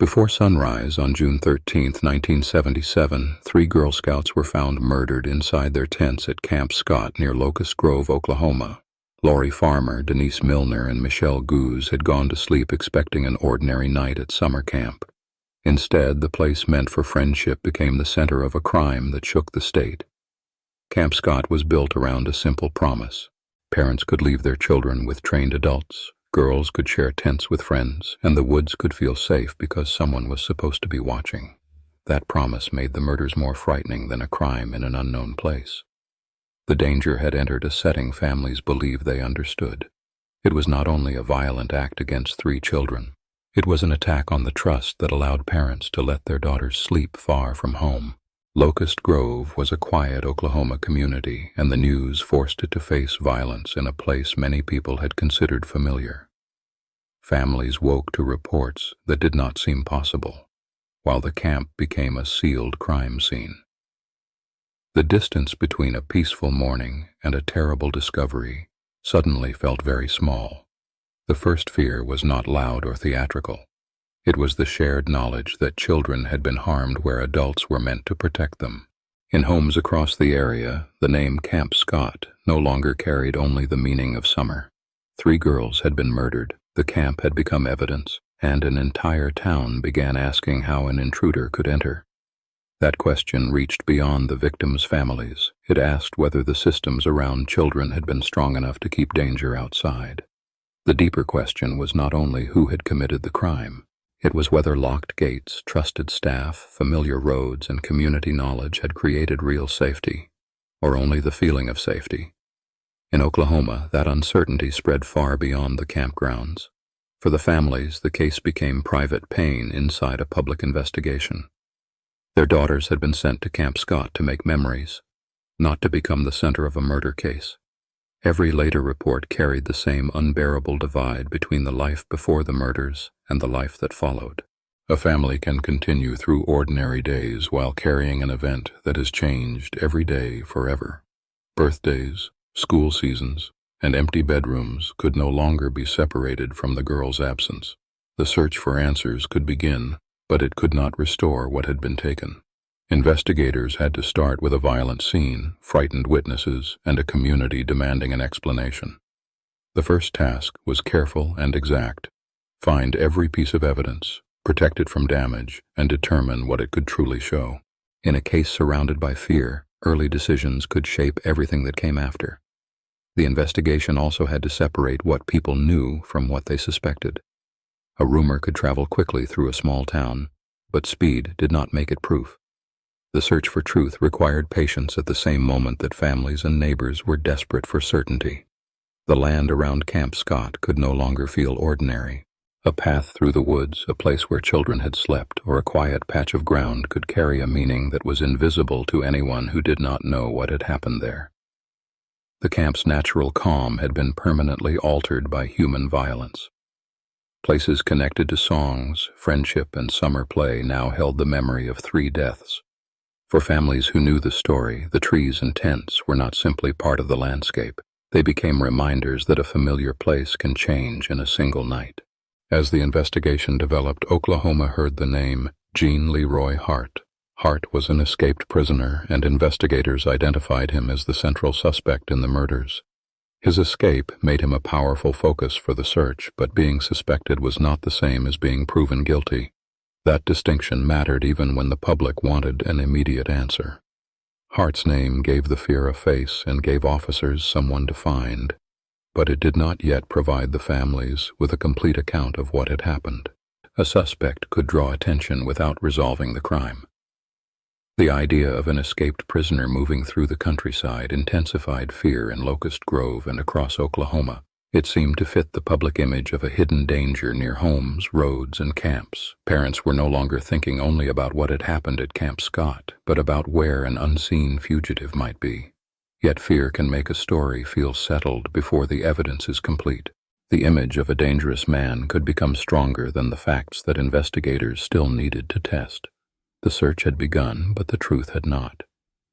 Before sunrise on June 13, 1977, 3 Girl Scouts were found murdered inside their tents at Camp Scott near Locust Grove, Oklahoma. Lori Farmer, Denise Milner, and Michelle Goose had gone to sleep expecting an ordinary night at summer camp. Instead, the place meant for friendship became the center of a crime that shook the state. Camp Scott was built around a simple promise. Parents could leave their children with trained adults. Girls could share tents with friends, and the woods could feel safe because someone was supposed to be watching. That promise made the murders more frightening than a crime in an unknown place. The danger had entered a setting families believed they understood. It was not only a violent act against 3 children. It was an attack on the trust that allowed parents to let their daughters sleep far from home. Locust Grove was a quiet Oklahoma community, and the news forced it to face violence in a place many people had considered familiar. Families woke to reports that did not seem possible, while the camp became a sealed crime scene. The distance between a peaceful morning and a terrible discovery suddenly felt very small. The first fear was not loud or theatrical. It was the shared knowledge that children had been harmed where adults were meant to protect them. In homes across the area, the name Camp Scott no longer carried only the meaning of summer. 3 girls had been murdered, the camp had become evidence, and an entire town began asking how an intruder could enter. That question reached beyond the victims' families. It asked whether the systems around children had been strong enough to keep danger outside. The deeper question was not only who had committed the crime. It was whether locked gates, trusted staff, familiar roads, and community knowledge had created real safety, or only the feeling of safety. In Oklahoma, that uncertainty spread far beyond the campgrounds. For the families, the case became private pain inside a public investigation. Their daughters had been sent to Camp Scott to make memories, not to become the center of a murder case. Every later report carried the same unbearable divide between the life before the murders and the life that followed. A family can continue through ordinary days while carrying an event that has changed every day forever. Birthdays, school seasons, and empty bedrooms could no longer be separated from the girl's absence. The search for answers could begin, but it could not restore what had been taken. Investigators had to start with a violent scene, frightened witnesses, and a community demanding an explanation. The first task was careful and exact. Find every piece of evidence, protect it from damage, and determine what it could truly show. In a case surrounded by fear, early decisions could shape everything that came after. The investigation also had to separate what people knew from what they suspected. A rumor could travel quickly through a small town, but speed did not make it proof. The search for truth required patience at the same moment that families and neighbors were desperate for certainty. The land around Camp Scott could no longer feel ordinary. A path through the woods, a place where children had slept, or a quiet patch of ground could carry a meaning that was invisible to anyone who did not know what had happened there. The camp's natural calm had been permanently altered by human violence. Places connected to songs, friendship, and summer play now held the memory of 3 deaths. For families who knew the story, the trees and tents were not simply part of the landscape. They became reminders that a familiar place can change in a single night. As the investigation developed, Oklahoma heard the name Gene Leroy Hart. Hart was an escaped prisoner, and investigators identified him as the central suspect in the murders. His escape made him a powerful focus for the search, but being suspected was not the same as being proven guilty. That distinction mattered even when the public wanted an immediate answer. Hart's name gave the fear a face and gave officers someone to find, but it did not yet provide the families with a complete account of what had happened. A suspect could draw attention without resolving the crime. The idea of an escaped prisoner moving through the countryside intensified fear in Locust Grove and across Oklahoma. It seemed to fit the public image of a hidden danger near homes, roads, and camps. Parents were no longer thinking only about what had happened at Camp Scott, but about where an unseen fugitive might be. Yet fear can make a story feel settled before the evidence is complete. The image of a dangerous man could become stronger than the facts that investigators still needed to test. The search had begun, but the truth had not.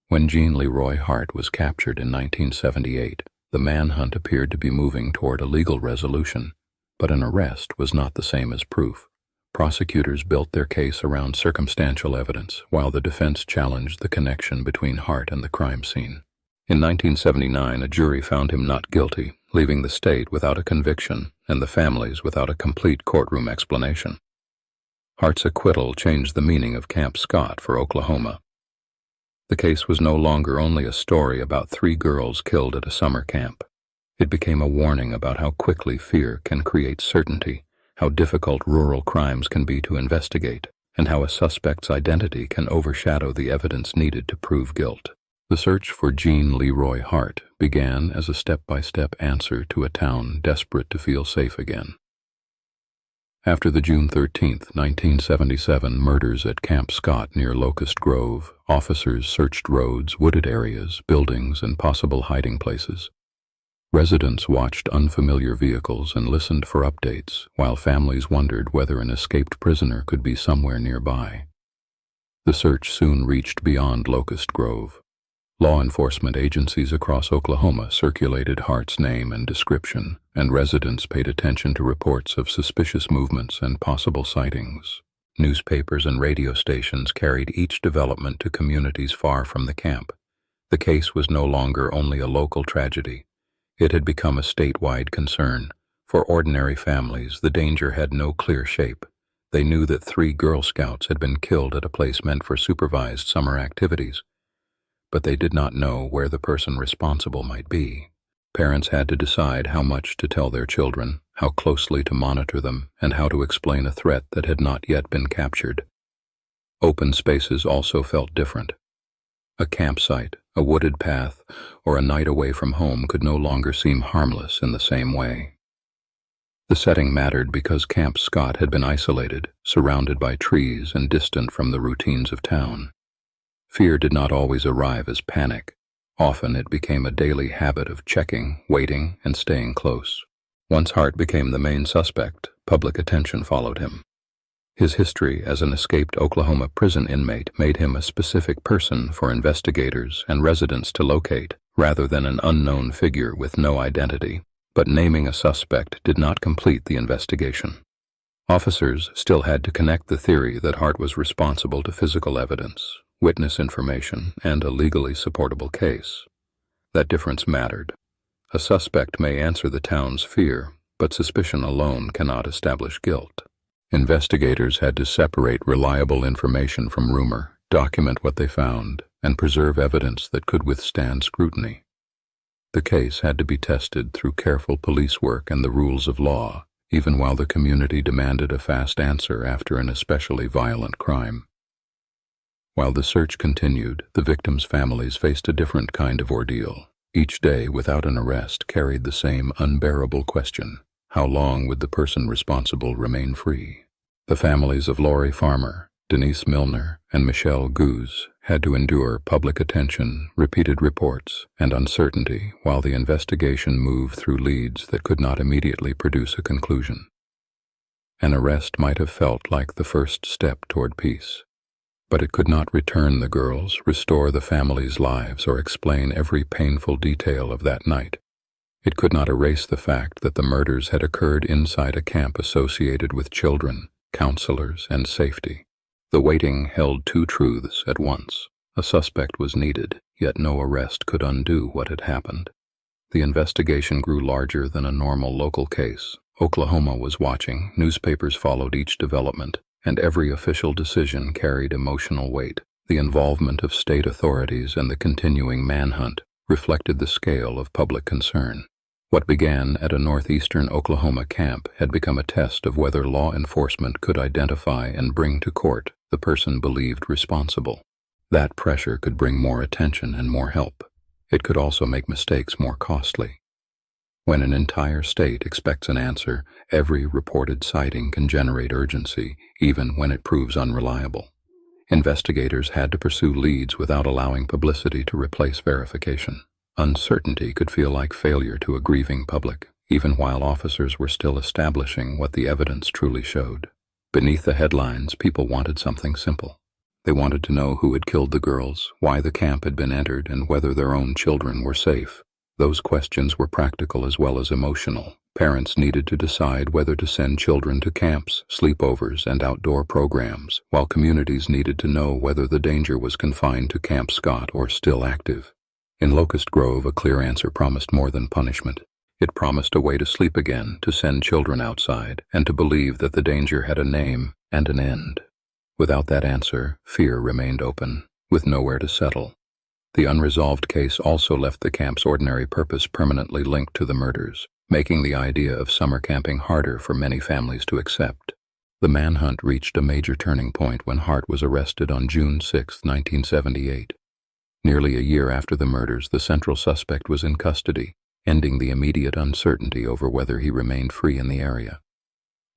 When Gene Leroy Hart was captured in 1978, the manhunt appeared to be moving toward a legal resolution, but an arrest was not the same as proof. Prosecutors built their case around circumstantial evidence, while the defense challenged the connection between Hart and the crime scene. In 1979, a jury found him not guilty, leaving the state without a conviction and the families without a complete courtroom explanation. Hart's acquittal changed the meaning of Camp Scott for Oklahoma. The case was no longer only a story about 3 girls killed at a summer camp. It became a warning about how quickly fear can create certainty, how difficult rural crimes can be to investigate, and how a suspect's identity can overshadow the evidence needed to prove guilt. The search for Jean Leroy Hart began as a step-by-step answer to a town desperate to feel safe again. After the June 13, 1977 murders at Camp Scott near Locust Grove, officers searched roads, wooded areas, buildings, and possible hiding places. Residents watched unfamiliar vehicles and listened for updates, while families wondered whether an escaped prisoner could be somewhere nearby. The search soon reached beyond Locust Grove. Law enforcement agencies across Oklahoma circulated Hart's name and description, and residents paid attention to reports of suspicious movements and possible sightings. Newspapers and radio stations carried each development to communities far from the camp. The case was no longer only a local tragedy. It had become a statewide concern. For ordinary families, the danger had no clear shape. They knew that 3 Girl Scouts had been killed at a place meant for supervised summer activities, but they did not know where the person responsible might be. Parents had to decide how much to tell their children, how closely to monitor them, and how to explain a threat that had not yet been captured. Open spaces also felt different. A campsite, a wooded path, or a night away from home could no longer seem harmless in the same way. The setting mattered because Camp Scott had been isolated, surrounded by trees and distant from the routines of town. Fear did not always arrive as panic. Often it became a daily habit of checking, waiting, and staying close. Once Hart became the main suspect, public attention followed him. His history as an escaped Oklahoma prison inmate made him a specific person for investigators and residents to locate, rather than an unknown figure with no identity. But naming a suspect did not complete the investigation. Officers still had to connect the theory that Hart was responsible to physical evidence, witness information, and a legally supportable case. That difference mattered. A suspect may answer the town's fear, but suspicion alone cannot establish guilt. Investigators had to separate reliable information from rumor, document what they found, and preserve evidence that could withstand scrutiny. The case had to be tested through careful police work and the rules of law, even while the community demanded a fast answer after an especially violent crime. While the search continued, the victims' families faced a different kind of ordeal. Each day without an arrest carried the same unbearable question: how long would the person responsible remain free? The families of Lori Farmer, Denise Milner, and Michelle Goose had to endure public attention, repeated reports, and uncertainty while the investigation moved through leads that could not immediately produce a conclusion. An arrest might have felt like the first step toward peace, but it could not return the girls, restore the families' lives, or explain every painful detail of that night. It could not erase the fact that the murders had occurred inside a camp associated with children, counselors, and safety. The waiting held 2 truths at once. A suspect was needed, yet no arrest could undo what had happened. The investigation grew larger than a normal local case. Oklahoma was watching, newspapers followed each development, and every official decision carried emotional weight. The involvement of state authorities and the continuing manhunt reflected the scale of public concern. What began at a northeastern Oklahoma camp had become a test of whether law enforcement could identify and bring to court the person believed responsible. That pressure could bring more attention and more help. It could also make mistakes more costly. When an entire state expects an answer, every reported sighting can generate urgency, even when it proves unreliable. Investigators had to pursue leads without allowing publicity to replace verification. Uncertainty could feel like failure to a grieving public, even while officers were still establishing what the evidence truly showed. Beneath the headlines, people wanted something simple. They wanted to know who had killed the girls, why the camp had been entered, and whether their own children were safe. Those questions were practical as well as emotional. Parents needed to decide whether to send children to camps, sleepovers, and outdoor programs, while communities needed to know whether the danger was confined to Camp Scott or still active. In Locust Grove, a clear answer promised more than punishment. It promised a way to sleep again, to send children outside, and to believe that the danger had a name and an end. Without that answer, fear remained open, with nowhere to settle. The unresolved case also left the camp's ordinary purpose permanently linked to the murders, making the idea of summer camping harder for many families to accept. The manhunt reached a major turning point when Hart was arrested on June 6, 1978. Nearly a year after the murders, the central suspect was in custody, ending the immediate uncertainty over whether he remained free in the area.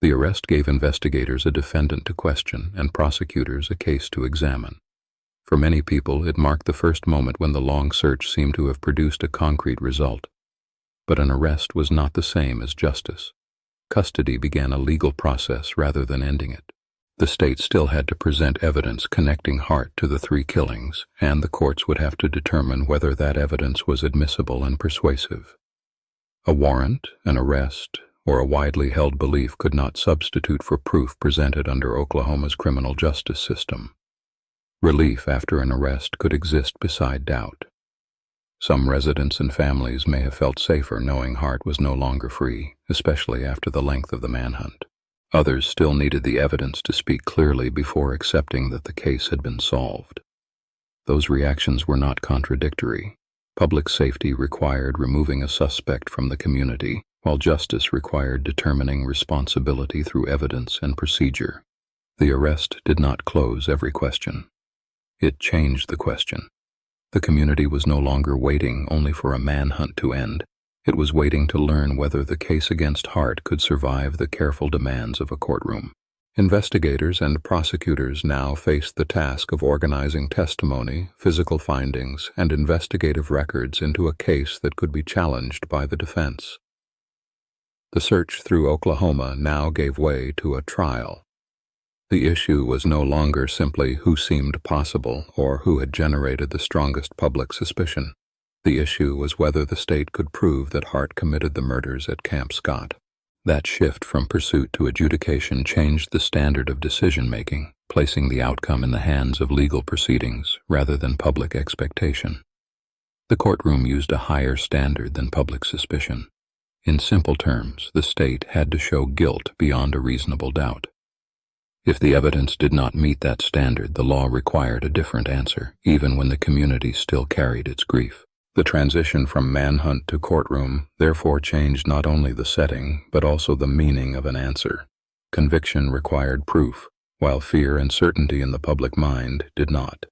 The arrest gave investigators a defendant to question and prosecutors a case to examine. For many people, it marked the first moment when the long search seemed to have produced a concrete result. But an arrest was not the same as justice. Custody began a legal process rather than ending it. The state still had to present evidence connecting Hart to the 3 killings, and the courts would have to determine whether that evidence was admissible and persuasive. A warrant, an arrest, or a widely held belief could not substitute for proof presented under Oklahoma's criminal justice system. Relief after an arrest could exist beside doubt. Some residents and families may have felt safer knowing Hart was no longer free, especially after the length of the manhunt. Others still needed the evidence to speak clearly before accepting that the case had been solved. Those reactions were not contradictory. Public safety required removing a suspect from the community, while justice required determining responsibility through evidence and procedure. The arrest did not close every question. It changed the question. The community was no longer waiting only for a manhunt to end. It was waiting to learn whether the case against Hart could survive the careful demands of a courtroom. Investigators and prosecutors now faced the task of organizing testimony, physical findings, and investigative records into a case that could be challenged by the defense. The search through Oklahoma now gave way to a trial. The issue was no longer simply who seemed possible or who had generated the strongest public suspicion. The issue was whether the state could prove that Hart committed the murders at Camp Scott. That shift from pursuit to adjudication changed the standard of decision-making, placing the outcome in the hands of legal proceedings rather than public expectation. The courtroom used a higher standard than public suspicion. In simple terms, the state had to show guilt beyond a reasonable doubt. If the evidence did not meet that standard, the law required a different answer, even when the community still carried its grief. The transition from manhunt to courtroom therefore changed not only the setting, but also the meaning of an answer. Conviction required proof, while fear and certainty in the public mind did not.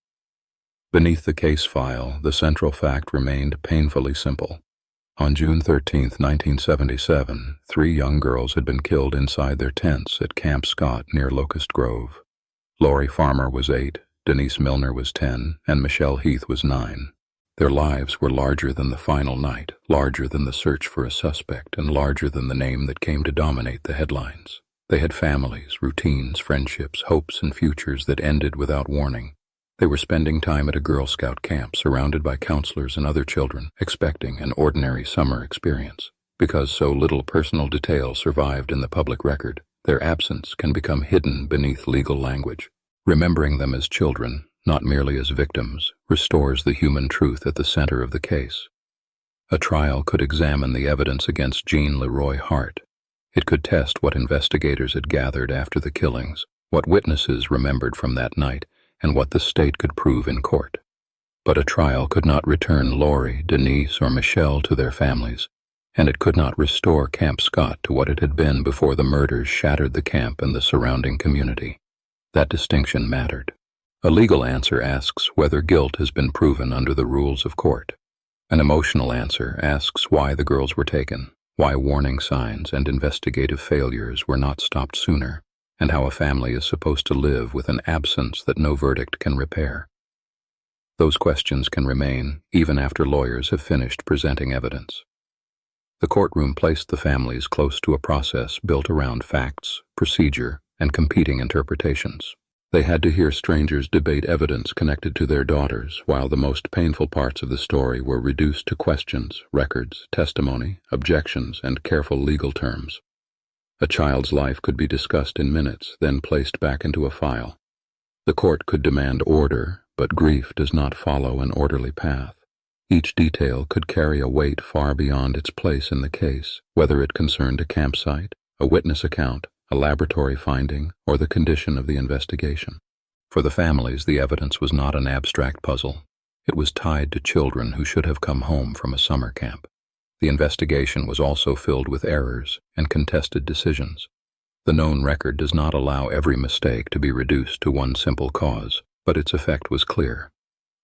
Beneath the case file, the central fact remained painfully simple. On June 13, 1977, 3 young girls had been killed inside their tents at Camp Scott near Locust Grove. Lori Farmer was 8, Denise Milner was 10, and Michelle Heath was 9. Their lives were larger than the final night, larger than the search for a suspect, and larger than the name that came to dominate the headlines. They had families, routines, friendships, hopes, and futures that ended without warning. They were spending time at a Girl Scout camp surrounded by counselors and other children, expecting an ordinary summer experience. Because so little personal detail survived in the public record, their absence can become hidden beneath legal language. Remembering them as children, not merely as victims, restores the human truth at the center of the case. A trial could examine the evidence against Jean Leroy Hart. It could test what investigators had gathered after the killings, what witnesses remembered from that night, and what the state could prove in court. But a trial could not return Lori, Denise, or Michelle to their families, and it could not restore Camp Scott to what it had been before the murders shattered the camp and the surrounding community. That distinction mattered. A legal answer asks whether guilt has been proven under the rules of court. An emotional answer asks why the girls were taken, why warning signs and investigative failures were not stopped sooner, and how a family is supposed to live with an absence that no verdict can repair. Those questions can remain even after lawyers have finished presenting evidence. The courtroom placed the families close to a process built around facts, procedure, and competing interpretations. They had to hear strangers debate evidence connected to their daughters, while the most painful parts of the story were reduced to questions, records, testimony, objections, and careful legal terms. A child's life could be discussed in minutes, then placed back into a file. The court could demand order, but grief does not follow an orderly path. Each detail could carry a weight far beyond its place in the case, whether it concerned a campsite, a witness account, a laboratory finding, or the condition of the investigation. For the families, the evidence was not an abstract puzzle. It was tied to children who should have come home from a summer camp. The investigation was also filled with errors and contested decisions. The known record does not allow every mistake to be reduced to one simple cause, but its effect was clear.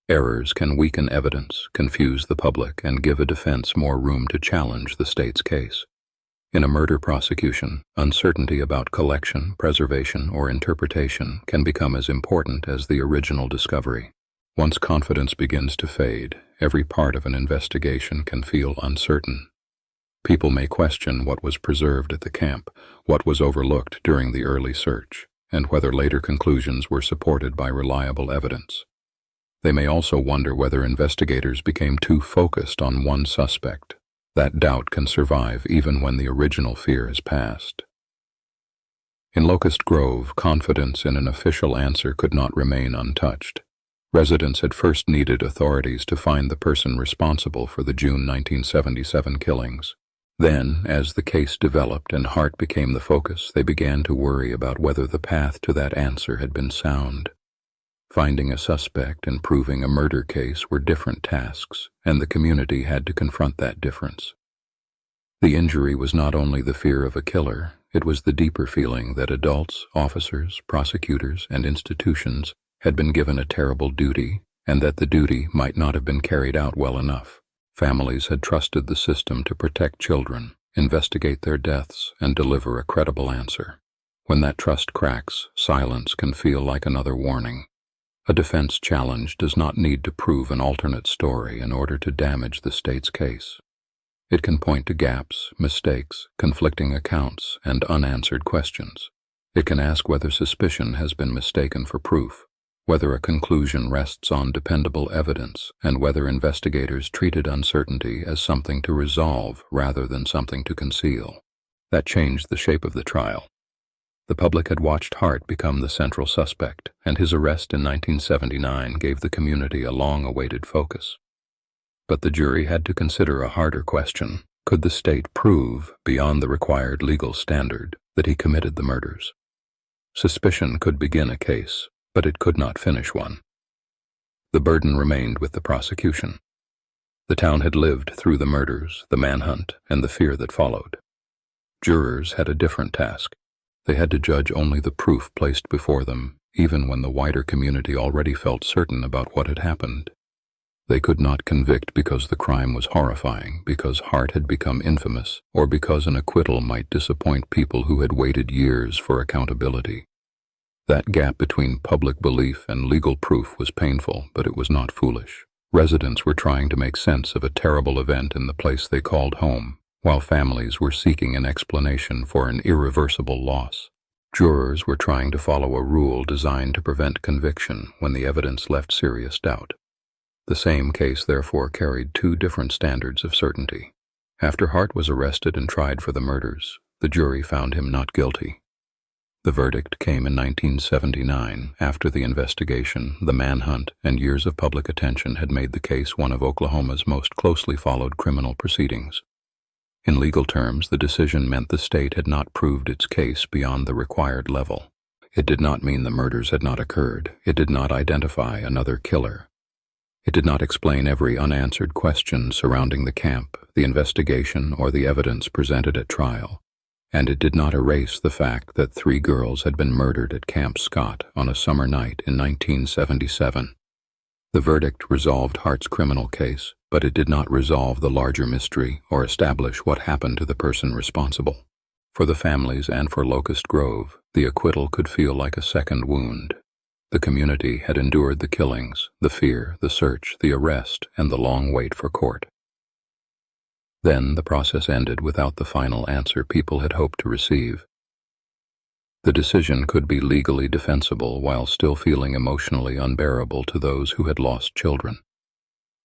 Errors can weaken evidence, confuse the public, and give a defense more room to challenge the state's case. In a murder prosecution, uncertainty about collection, preservation, or interpretation can become as important as the original discovery. Once confidence begins to fade, every part of an investigation can feel uncertain. People may question what was preserved at the camp, what was overlooked during the early search, and whether later conclusions were supported by reliable evidence. They may also wonder whether investigators became too focused on one suspect. That doubt can survive even when the original fear is past. In Locust Grove, confidence in an official answer could not remain untouched. Residents had first needed authorities to find the person responsible for the June 1977 killings. Then, as the case developed and Hart became the focus, they began to worry about whether the path to that answer had been sound. Finding a suspect and proving a murder case were different tasks, and the community had to confront that difference. The injury was not only the fear of a killer, it was the deeper feeling that adults, officers, prosecutors, and institutions had been given a terrible duty, and that the duty might not have been carried out well enough. Families had trusted the system to protect children, investigate their deaths, and deliver a credible answer. When that trust cracks, silence can feel like another warning. A defense challenge does not need to prove an alternate story in order to damage the state's case. It can point to gaps, mistakes, conflicting accounts, and unanswered questions. It can ask whether suspicion has been mistaken for proof, whether a conclusion rests on dependable evidence, and whether investigators treated uncertainty as something to resolve rather than something to conceal. That changed the shape of the trial. The public had watched Hart become the central suspect, and his arrest in 1979 gave the community a long-awaited focus. But the jury had to consider a harder question. Could the state prove, beyond the required legal standard, that he committed the murders? Suspicion could begin a case, but it could not finish one. The burden remained with the prosecution. The town had lived through the murders, the manhunt, and the fear that followed. Jurors had a different task. They had to judge only the proof placed before them, even when the wider community already felt certain about what had happened. They could not convict because the crime was horrifying, because Hart had become infamous, or because an acquittal might disappoint people who had waited years for accountability. That gap between public belief and legal proof was painful, but it was not foolish. Residents were trying to make sense of a terrible event in the place they called home, while families were seeking an explanation for an irreversible loss. Jurors were trying to follow a rule designed to prevent conviction when the evidence left serious doubt. The same case therefore carried two different standards of certainty. After Hart was arrested and tried for the murders, the jury found him not guilty. The verdict came in 1979 after the investigation, the manhunt, and years of public attention had made the case one of Oklahoma's most closely followed criminal proceedings. In legal terms, the decision meant the state had not proved its case beyond the required level. It did not mean the murders had not occurred. It did not identify another killer. It did not explain every unanswered question surrounding the camp, the investigation, or the evidence presented at trial. And it did not erase the fact that 3 girls had been murdered at Camp Scott on a summer night in 1977. The verdict resolved Hart's criminal case, but it did not resolve the larger mystery or establish what happened to the person responsible. For the families and for Locust Grove, the acquittal could feel like a second wound. The community had endured the killings, the fear, the search, the arrest, and the long wait for court. Then the process ended without the final answer people had hoped to receive. The decision could be legally defensible while still feeling emotionally unbearable to those who had lost children.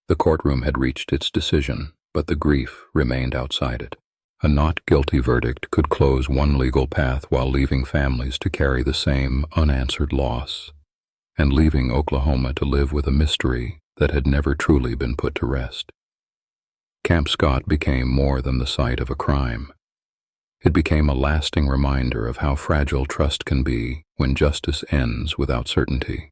The courtroom had reached its decision, but the grief remained outside it. A not guilty verdict could close one legal path while leaving families to carry the same unanswered loss, and leaving Oklahoma to live with a mystery that had never truly been put to rest. Camp Scott became more than the site of a crime. It became a lasting reminder of how fragile trust can be when justice ends without certainty.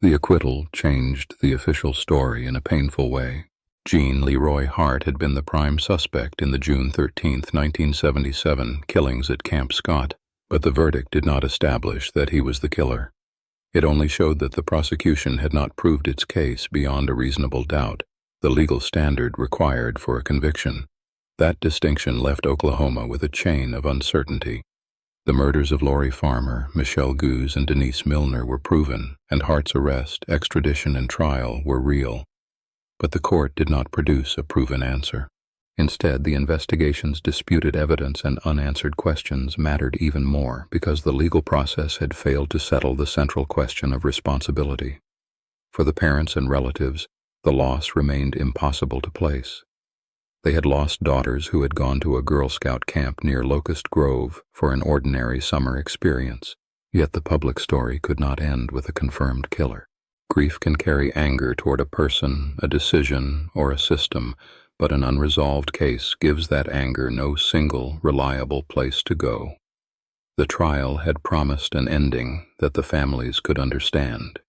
The acquittal changed the official story in a painful way. Jean Leroy Hart had been the prime suspect in the June 13, 1977 killings at Camp Scott, but the verdict did not establish that he was the killer. It only showed that the prosecution had not proved its case beyond a reasonable doubt, the legal standard required for a conviction. That distinction left Oklahoma with a chain of uncertainty. The murders of Lori Farmer, Michelle Goose, and Denise Milner were proven, and Hart's arrest, extradition, and trial were real. But the court did not produce a proven answer. Instead, the investigation's disputed evidence and unanswered questions mattered even more because the legal process had failed to settle the central question of responsibility. For the parents and relatives, the loss remained impossible to place. They had lost daughters who had gone to a Girl Scout camp near Locust Grove for an ordinary summer experience, yet the public story could not end with a confirmed killer. Grief can carry anger toward a person, a decision, or a system, but an unresolved case gives that anger no single, reliable place to go. The trial had promised an ending that the families could understand.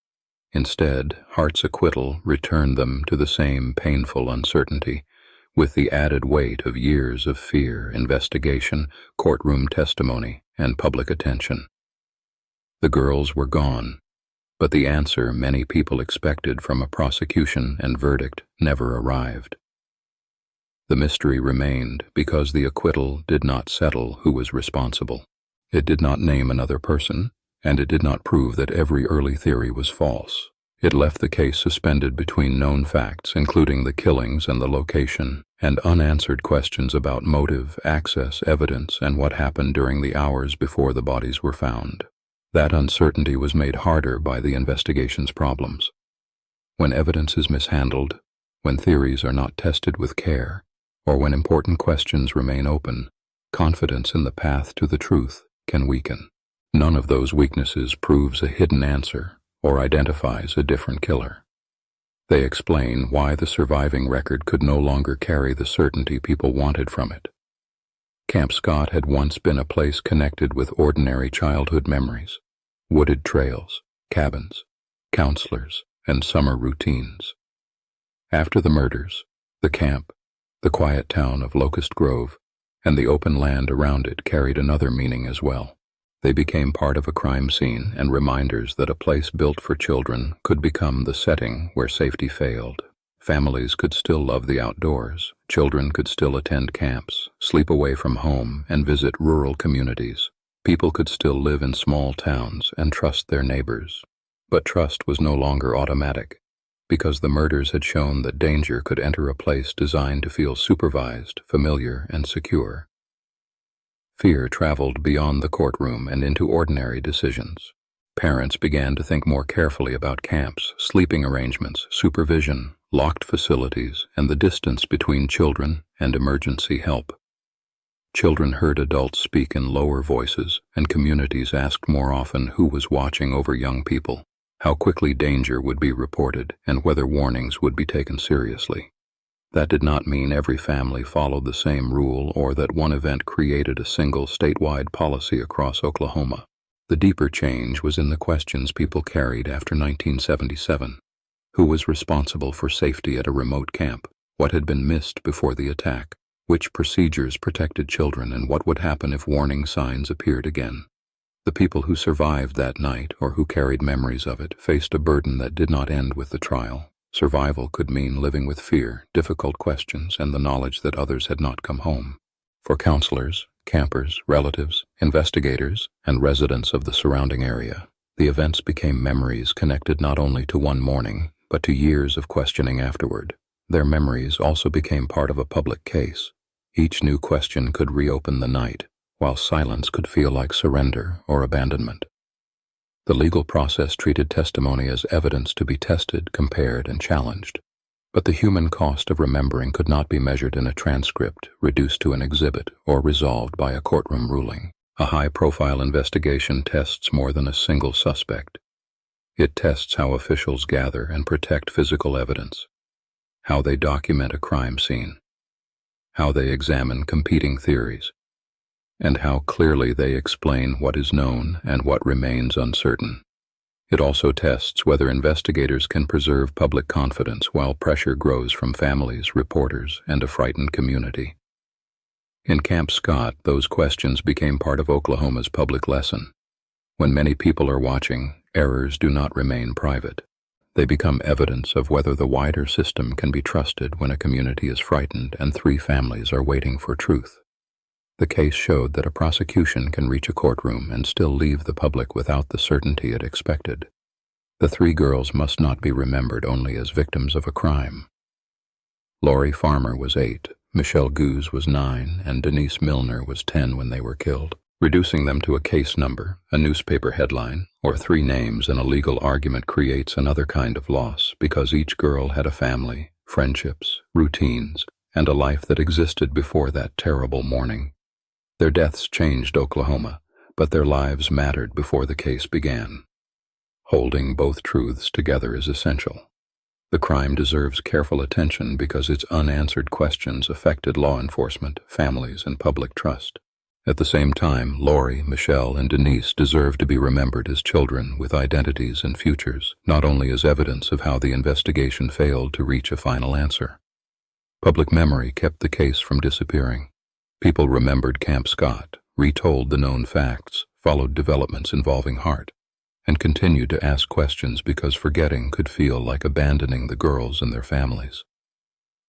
Instead, Hart's acquittal returned them to the same painful uncertainty, with the added weight of years of fear, investigation, courtroom testimony, and public attention. The girls were gone, but the answer many people expected from a prosecution and verdict never arrived. The mystery remained because the acquittal did not settle who was responsible. It did not name another person, and it did not prove that every early theory was false. It left the case suspended between known facts, including the killings and the location, and unanswered questions about motive, access, evidence, and what happened during the hours before the bodies were found. That uncertainty was made harder by the investigation's problems. When evidence is mishandled, when theories are not tested with care, or when important questions remain open, confidence in the path to the truth can weaken. None of those weaknesses proves a hidden answer or identifies a different killer. They explain why the surviving record could no longer carry the certainty people wanted from it. Camp Scott had once been a place connected with ordinary childhood memories, wooded trails, cabins, counselors, and summer routines. After the murders, the camp, the quiet town of Locust Grove, and the open land around it carried another meaning as well. They became part of a crime scene and reminders that a place built for children could become the setting where safety failed. Families could still love the outdoors, children could still attend camps, sleep away from home, and visit rural communities. People could still live in small towns and trust their neighbors. But trust was no longer automatic, because the murders had shown that danger could enter a place designed to feel supervised, familiar, and secure. Fear traveled beyond the courtroom and into ordinary decisions. Parents began to think more carefully about camps, sleeping arrangements, supervision, locked facilities, and the distance between children and emergency help. Children heard adults speak in lower voices, and communities asked more often who was watching over young people, how quickly danger would be reported, and whether warnings would be taken seriously. That did not mean every family followed the same rule or that one event created a single statewide policy across Oklahoma. The deeper change was in the questions people carried after 1977. Who was responsible for safety at a remote camp? What had been missed before the attack? Which procedures protected children, and what would happen if warning signs appeared again? The people who survived that night, or who carried memories of it, faced a burden that did not end with the trial. Survival could mean living with fear, difficult questions, and the knowledge that others had not come home. For counselors, campers, relatives, investigators, and residents of the surrounding area, the events became memories connected not only to one morning, but to years of questioning afterward. Their memories also became part of a public case. Each new question could reopen the night, while silence could feel like surrender or abandonment. The legal process treated testimony as evidence to be tested, compared, and challenged. But the human cost of remembering could not be measured in a transcript, reduced to an exhibit, or resolved by a courtroom ruling. A high-profile investigation tests more than a single suspect. It tests how officials gather and protect physical evidence, how they document a crime scene, how they examine competing theories, and how clearly they explain what is known and what remains uncertain. It also tests whether investigators can preserve public confidence while pressure grows from families, reporters, and a frightened community. In Camp Scott, those questions became part of Oklahoma's public lesson. When many people are watching, errors do not remain private. They become evidence of whether the wider system can be trusted when a community is frightened and 3 families are waiting for truth. The case showed that a prosecution can reach a courtroom and still leave the public without the certainty it expected. The 3 girls must not be remembered only as victims of a crime. Lori Farmer was 8, Michelle Goose was 9, and Denise Milner was 10 when they were killed. Reducing them to a case number, a newspaper headline, or 3 names in a legal argument creates another kind of loss because each girl had a family, friendships, routines, and a life that existed before that terrible morning. Their deaths changed Oklahoma, but their lives mattered before the case began. Holding both truths together is essential. The crime deserves careful attention because its unanswered questions affected law enforcement, families, and public trust. At the same time, Lori, Michelle, and Denise deserve to be remembered as children with identities and futures, not only as evidence of how the investigation failed to reach a final answer. Public memory kept the case from disappearing. People remembered Camp Scott, retold the known facts, followed developments involving Hart, and continued to ask questions because forgetting could feel like abandoning the girls and their families.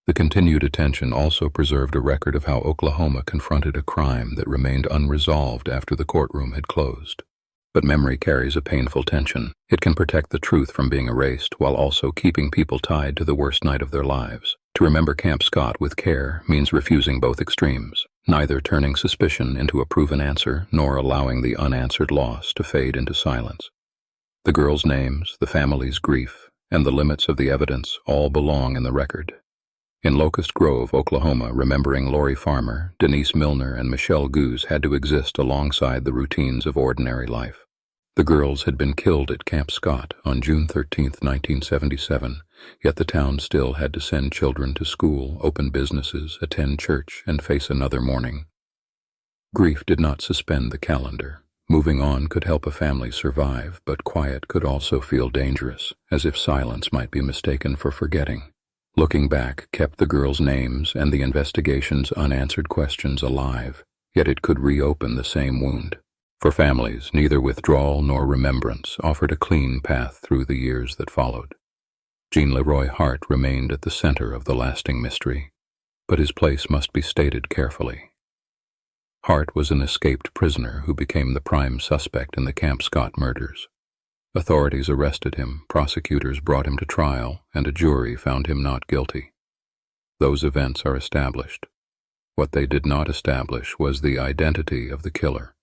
The continued attention also preserved a record of how Oklahoma confronted a crime that remained unresolved after the courtroom had closed. But memory carries a painful tension. It can protect the truth from being erased while also keeping people tied to the worst night of their lives. To remember Camp Scott with care means refusing both extremes, neither turning suspicion into a proven answer nor allowing the unanswered loss to fade into silence. The girls' names, the family's grief, and the limits of the evidence all belong in the record. In Locust Grove, Oklahoma, remembering Lori Farmer, Denise Milner, and Michelle Goose had to exist alongside the routines of ordinary life. The girls had been killed at Camp Scott on June 13, 1977, yet the town still had to send children to school, open businesses, attend church, and face another morning. Grief did not suspend the calendar. Moving on could help a family survive, but quiet could also feel dangerous, as if silence might be mistaken for forgetting. Looking back kept the girls' names and the investigation's unanswered questions alive, yet it could reopen the same wound. For families, neither withdrawal nor remembrance offered a clean path through the years that followed. Jean Leroy Hart remained at the center of the lasting mystery, but his place must be stated carefully. Hart was an escaped prisoner who became the prime suspect in the Camp Scott murders. Authorities arrested him, prosecutors brought him to trial, and a jury found him not guilty. Those events are established. What they did not establish was the identity of the killer.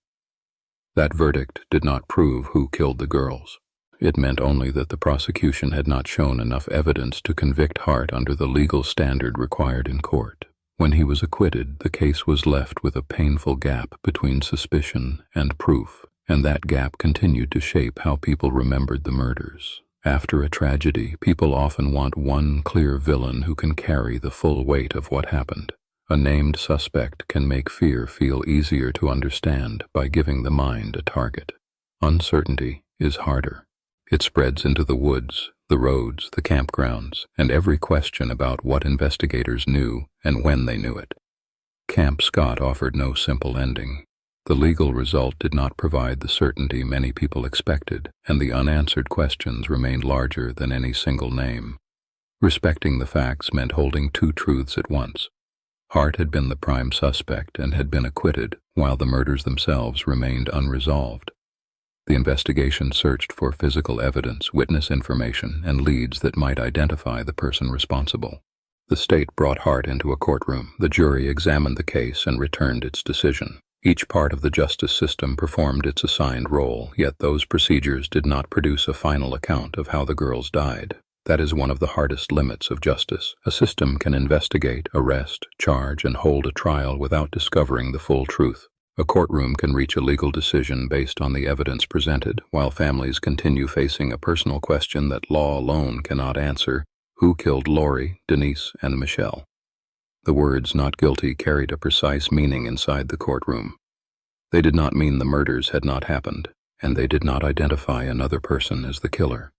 That verdict did not prove who killed the girls. It meant only that the prosecution had not shown enough evidence to convict Hart under the legal standard required in court. When he was acquitted, the case was left with a painful gap between suspicion and proof, and that gap continued to shape how people remembered the murders. After a tragedy, people often want one clear villain who can carry the full weight of what happened. A named suspect can make fear feel easier to understand by giving the mind a target. Uncertainty is harder. It spreads into the woods, the roads, the campgrounds, and every question about what investigators knew and when they knew it. Camp Scott offered no simple ending. The legal result did not provide the certainty many people expected, and the unanswered questions remained larger than any single name. Respecting the facts meant holding 2 truths at once. Hart had been the prime suspect and had been acquitted, while the murders themselves remained unresolved. The investigation searched for physical evidence, witness information, and leads that might identify the person responsible. The state brought Hart into a courtroom. The jury examined the case and returned its decision. Each part of the justice system performed its assigned role, yet those procedures did not produce a final account of how the girls died. That is one of the hardest limits of justice. A system can investigate, arrest, charge, and hold a trial without discovering the full truth. A courtroom can reach a legal decision based on the evidence presented, while families continue facing a personal question that law alone cannot answer: who killed Lori, Denise, and Michelle? The words "not guilty" carried a precise meaning inside the courtroom. They did not mean the murders had not happened, and they did not identify another person as the killer.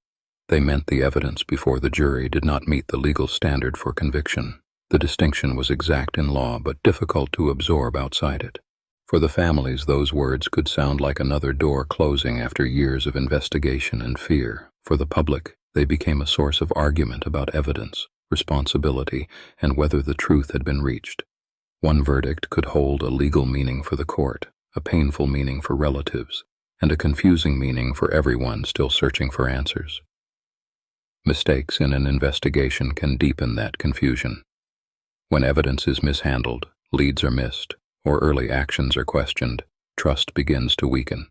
They meant the evidence before the jury did not meet the legal standard for conviction. The distinction was exact in law, but difficult to absorb outside it. For the families, those words could sound like another door closing after years of investigation and fear. For the public, they became a source of argument about evidence, responsibility, and whether the truth had been reached. One verdict could hold a legal meaning for the court, a painful meaning for relatives, and a confusing meaning for everyone still searching for answers. Mistakes in an investigation can deepen that confusion. When evidence is mishandled, leads are missed, or early actions are questioned, trust begins to weaken.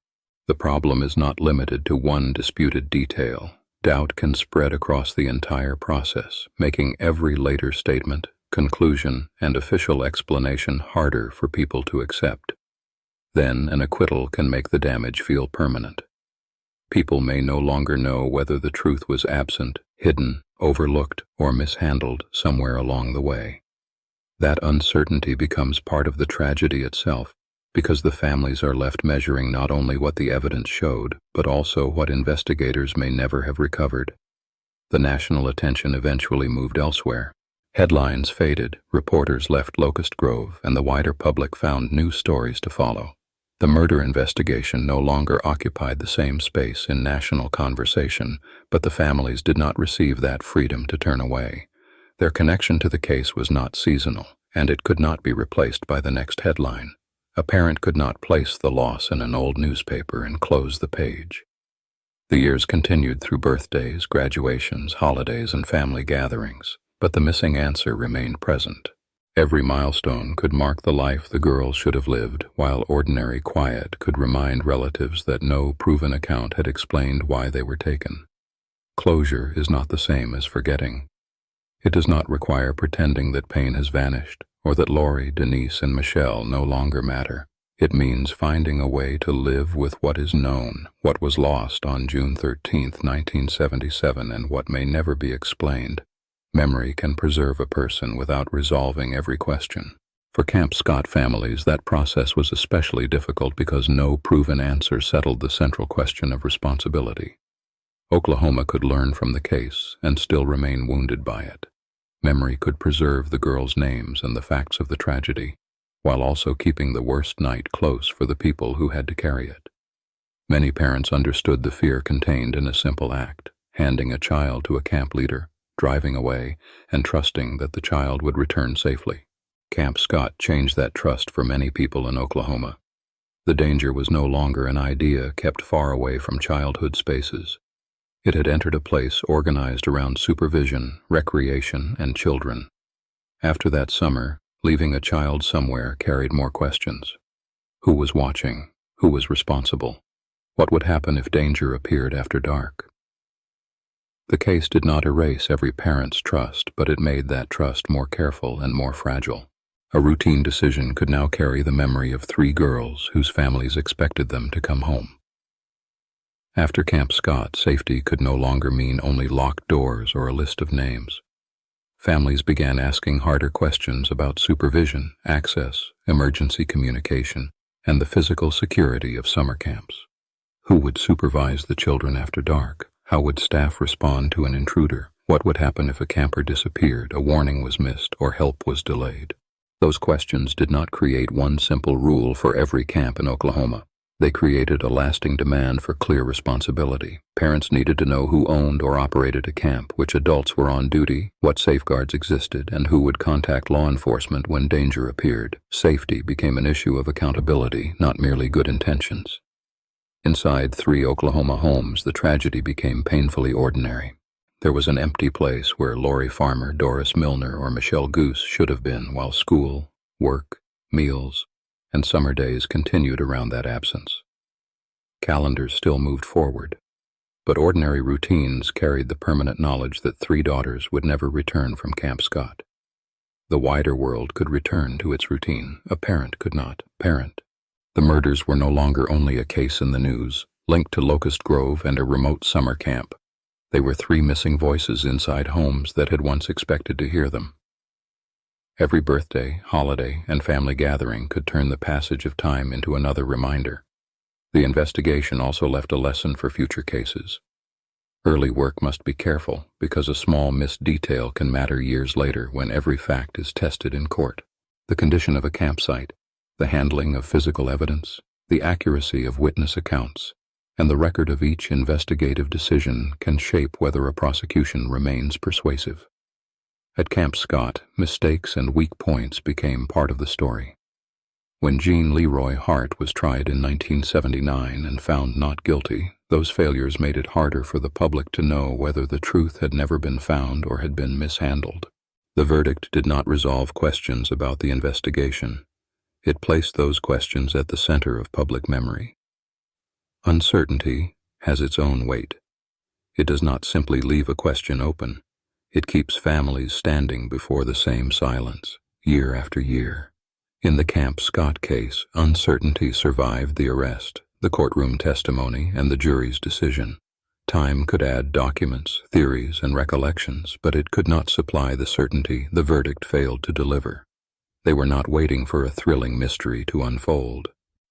The problem is not limited to one disputed detail. Doubt can spread across the entire process, making every later statement, conclusion, and official explanation harder for people to accept. Then an acquittal can make the damage feel permanent. People may no longer know whether the truth was absent, hidden, overlooked, or mishandled somewhere along the way. That uncertainty becomes part of the tragedy itself, because the families are left measuring not only what the evidence showed, but also what investigators may never have recovered. The national attention eventually moved elsewhere. Headlines faded, reporters left Locust Grove, and the wider public found new stories to follow. The murder investigation no longer occupied the same space in national conversation, but the families did not receive that freedom to turn away. Their connection to the case was not seasonal, and it could not be replaced by the next headline. A parent could not place the loss in an old newspaper and close the page. The years continued through birthdays, graduations, holidays, and family gatherings, but the missing answer remained present. Every milestone could mark the life the girls should have lived, while ordinary quiet could remind relatives that no proven account had explained why they were taken. Closure is not the same as forgetting. It does not require pretending that pain has vanished, or that Lori, Denise, and Michelle no longer matter. It means finding a way to live with what is known, what was lost on June 13, 1977, and what may never be explained. Memory can preserve a person without resolving every question. For Camp Scott families, that process was especially difficult because no proven answer settled the central question of responsibility. Oklahoma could learn from the case and still remain wounded by it. Memory could preserve the girls' names and the facts of the tragedy, while also keeping the worst night close for the people who had to carry it. Many parents understood the fear contained in a simple act: handing a child to a camp leader, driving away, and trusting that the child would return safely. Camp Scott changed that trust for many people in Oklahoma. The danger was no longer an idea kept far away from childhood spaces. It had entered a place organized around supervision, recreation, and children. After that summer, leaving a child somewhere carried more questions. Who was watching? Who was responsible? What would happen if danger appeared after dark? The case did not erase every parent's trust, but it made that trust more careful and more fragile. A routine decision could now carry the memory of 3 girls whose families expected them to come home. After Camp Scott, safety could no longer mean only locked doors or a list of names. Families began asking harder questions about supervision, access, emergency communication, and the physical security of summer camps. Who would supervise the children after dark? How would staff respond to an intruder? What would happen if a camper disappeared, a warning was missed, or help was delayed? Those questions did not create one simple rule for every camp in Oklahoma. They created a lasting demand for clear responsibility. Parents needed to know who owned or operated a camp, which adults were on duty, what safeguards existed, and who would contact law enforcement when danger appeared. Safety became an issue of accountability, not merely good intentions. Inside 3 Oklahoma homes, the tragedy became painfully ordinary. There was an empty place where Lori Farmer, Doris Milner, or Michelle Goose should have been, while school, work, meals, and summer days continued around that absence. Calendars still moved forward, but ordinary routines carried the permanent knowledge that 3 daughters would never return from Camp Scott. The wider world could return to its routine. A parent could not parent. The murders were no longer only a case in the news, linked to Locust Grove and a remote summer camp. They were 3 missing voices inside homes that had once expected to hear them. Every birthday, holiday, and family gathering could turn the passage of time into another reminder. The investigation also left a lesson for future cases. Early work must be careful, because a small missed detail can matter years later when every fact is tested in court. The condition of a campsite, the handling of physical evidence, the accuracy of witness accounts, and the record of each investigative decision can shape whether a prosecution remains persuasive. At Camp Scott, mistakes and weak points became part of the story. When Jean Leroy Hart was tried in 1979 and found not guilty, those failures made it harder for the public to know whether the truth had never been found or had been mishandled. The verdict did not resolve questions about the investigation. It placed those questions at the center of public memory. Uncertainty has its own weight. It does not simply leave a question open. It keeps families standing before the same silence, year after year. In the Camp Scott case, uncertainty survived the arrest, the courtroom testimony, and the jury's decision. Time could add documents, theories, and recollections, but it could not supply the certainty the verdict failed to deliver. They were not waiting for a thrilling mystery to unfold.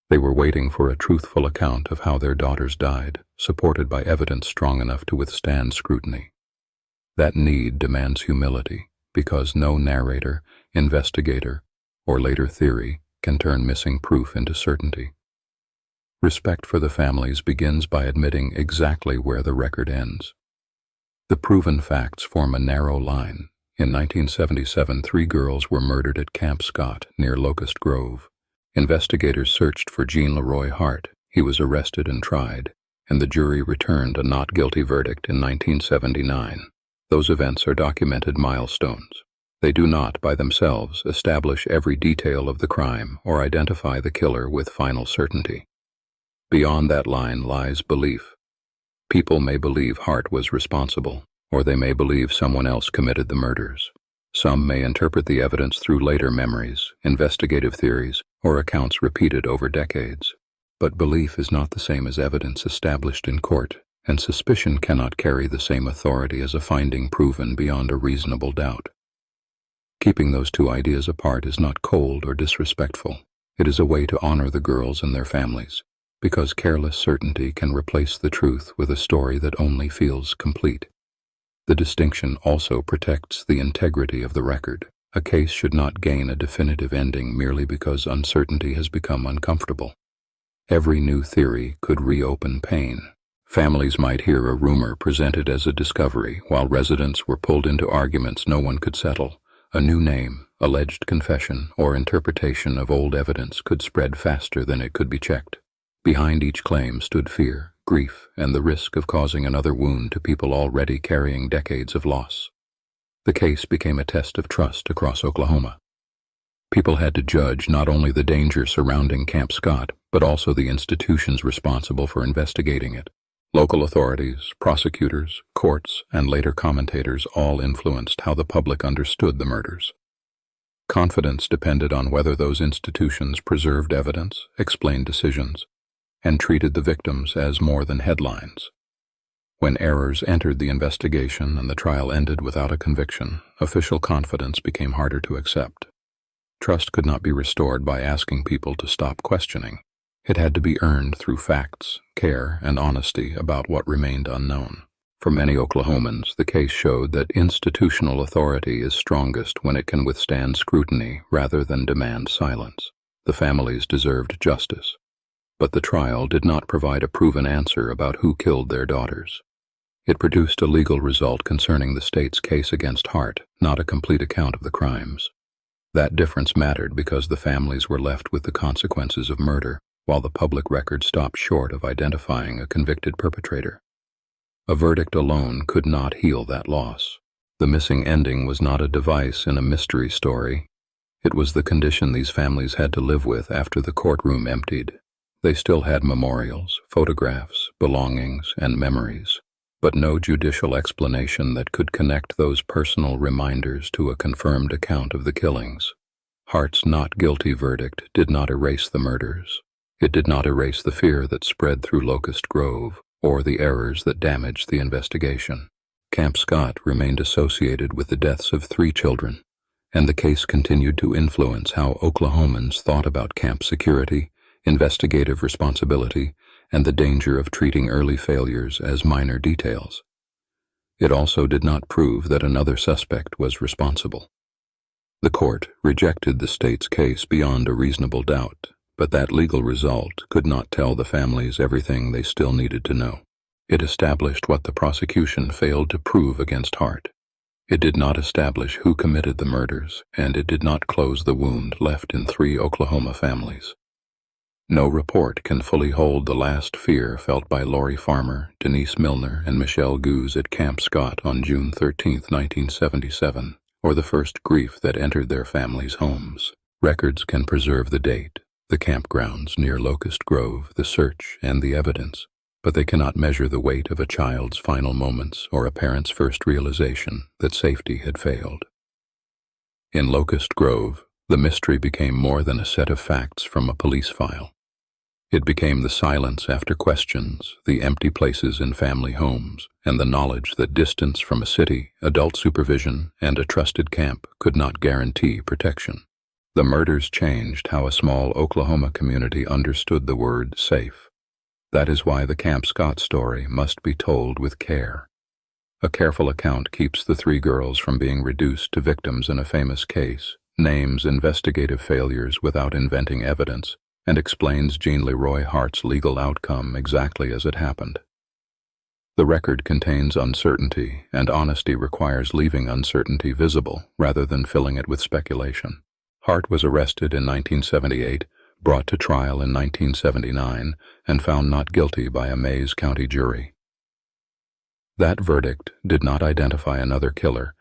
They were waiting for a truthful account of how their daughters died, supported by evidence strong enough to withstand scrutiny. That need demands humility, because no narrator, investigator, or later theory can turn missing proof into certainty. Respect for the families begins by admitting exactly where the record ends. The proven facts form a narrow line. In 1977, 3 girls were murdered at Camp Scott near Locust Grove. Investigators searched for Jean Leroy Hart. He was arrested and tried, and the jury returned a not guilty verdict in 1979. Those events are documented milestones. They do not, by themselves, establish every detail of the crime or identify the killer with final certainty. Beyond that line lies belief. People may believe Hart was responsible, or they may believe someone else committed the murders. Some may interpret the evidence through later memories, investigative theories, or accounts repeated over decades. But belief is not the same as evidence established in court, and suspicion cannot carry the same authority as a finding proven beyond a reasonable doubt. Keeping those 2 ideas apart is not cold or disrespectful. It is a way to honor the girls and their families, because careless certainty can replace the truth with a story that only feels complete. The distinction also protects the integrity of the record. A case should not gain a definitive ending merely because uncertainty has become uncomfortable. Every new theory could reopen pain. Families might hear a rumor presented as a discovery, while residents were pulled into arguments no one could settle. A new name, alleged confession, or interpretation of old evidence could spread faster than it could be checked. Behind each claim stood fear, grief, and the risk of causing another wound to people already carrying decades of loss. The case became a test of trust across Oklahoma. People had to judge not only the danger surrounding Camp Scott, but also the institutions responsible for investigating it. Local authorities, prosecutors, courts, and later commentators all influenced how the public understood the murders. Confidence depended on whether those institutions preserved evidence, explained decisions, and treated the victims as more than headlines. When errors entered the investigation and the trial ended without a conviction, official confidence became harder to accept. Trust could not be restored by asking people to stop questioning. It had to be earned through facts, care, and honesty about what remained unknown. For many Oklahomans, the case showed that institutional authority is strongest when it can withstand scrutiny rather than demand silence. The families deserved justice, but the trial did not provide a proven answer about who killed their daughters. It produced a legal result concerning the state's case against Hart, not a complete account of the crimes. That difference mattered because the families were left with the consequences of murder, while the public record stopped short of identifying a convicted perpetrator. A verdict alone could not heal that loss. The missing ending was not a device in a mystery story. It was the condition these families had to live with after the courtroom emptied. They still had memorials, photographs, belongings, and memories, but no judicial explanation that could connect those personal reminders to a confirmed account of the killings. Hart's not guilty verdict did not erase the murders. It did not erase the fear that spread through Locust Grove or the errors that damaged the investigation. Camp Scott remained associated with the deaths of 3 children, and the case continued to influence how Oklahomans thought about camp security, investigative responsibility, and the danger of treating early failures as minor details. It also did not prove that another suspect was responsible. The court rejected the state's case beyond a reasonable doubt, but that legal result could not tell the families everything they still needed to know. It established what the prosecution failed to prove against Hart. It did not establish who committed the murders, and it did not close the wound left in 3 Oklahoma families. No report can fully hold the last fear felt by Lori Farmer, Denise Milner, and Michelle Goose at Camp Scott on June 13, 1977, or the first grief that entered their families' homes. Records can preserve the date, the campgrounds near Locust Grove, the search, and the evidence, but they cannot measure the weight of a child's final moments or a parent's first realization that safety had failed. In Locust Grove, the mystery became more than a set of facts from a police file. It became the silence after questions, the empty places in family homes, and the knowledge that distance from a city, adult supervision, and a trusted camp could not guarantee protection. The murders changed how a small Oklahoma community understood the word safe. That is why the Camp Scott story must be told with care. A careful account keeps the 3 girls from being reduced to victims in a famous case, names investigative failures without inventing evidence, and explains Jean Leroy Hart's legal outcome exactly as it happened. The record contains uncertainty, and honesty requires leaving uncertainty visible rather than filling it with speculation. Hart was arrested in 1978, brought to trial in 1979, and found not guilty by a Mays County jury. That verdict did not identify another killer,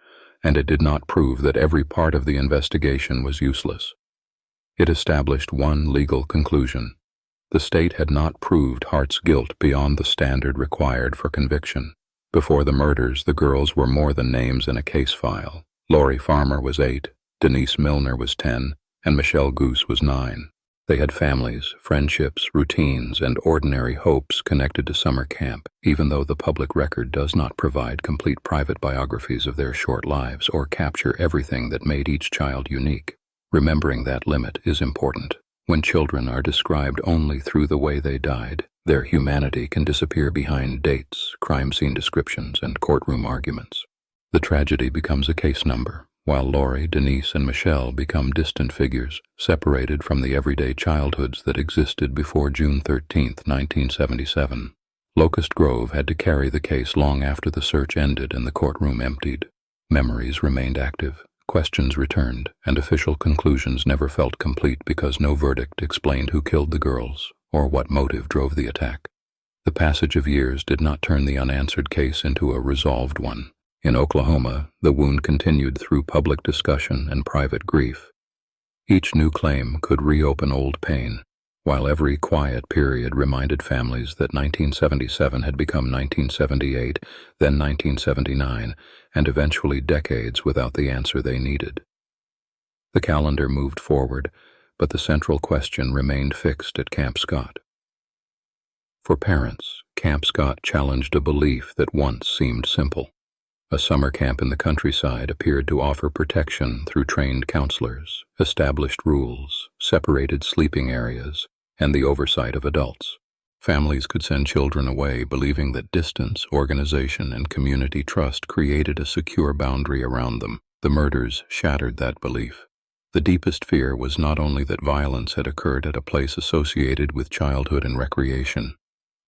and it did not prove that every part of the investigation was useless. It established one legal conclusion. The state had not proved Hart's guilt beyond the standard required for conviction. Before the murders, the girls were more than names in a case file. Lori Farmer was 8, Denise Milner was 10, and Michelle Goose was 9. They had families, friendships, routines, and ordinary hopes connected to summer camp, even though the public record does not provide complete private biographies of their short lives or capture everything that made each child unique. Remembering that limit is important. When children are described only through the way they died, their humanity can disappear behind dates, crime scene descriptions, and courtroom arguments. The tragedy becomes a case number, while Lori, Denise, and Michelle become distant figures, separated from the everyday childhoods that existed before June 13, 1977. Locust Grove had to carry the case long after the search ended and the courtroom emptied. Memories remained active. Questions returned, and official conclusions never felt complete because no verdict explained who killed the girls or what motive drove the attack. The passage of years did not turn the unanswered case into a resolved one. In Oklahoma, the wound continued through public discussion and private grief. Each new claim could reopen old pain, while every quiet period reminded families that 1977 had become 1978, then 1979, and eventually decades without the answer they needed. The calendar moved forward, but the central question remained fixed at Camp Scott. For parents, Camp Scott challenged a belief that once seemed simple. A summer camp in the countryside appeared to offer protection through trained counselors, established rules, separated sleeping areas, and the oversight of adults. Families could send children away believing that distance, organization, and community trust created a secure boundary around them. The murders shattered that belief. The deepest fear was not only that violence had occurred at a place associated with childhood and recreation.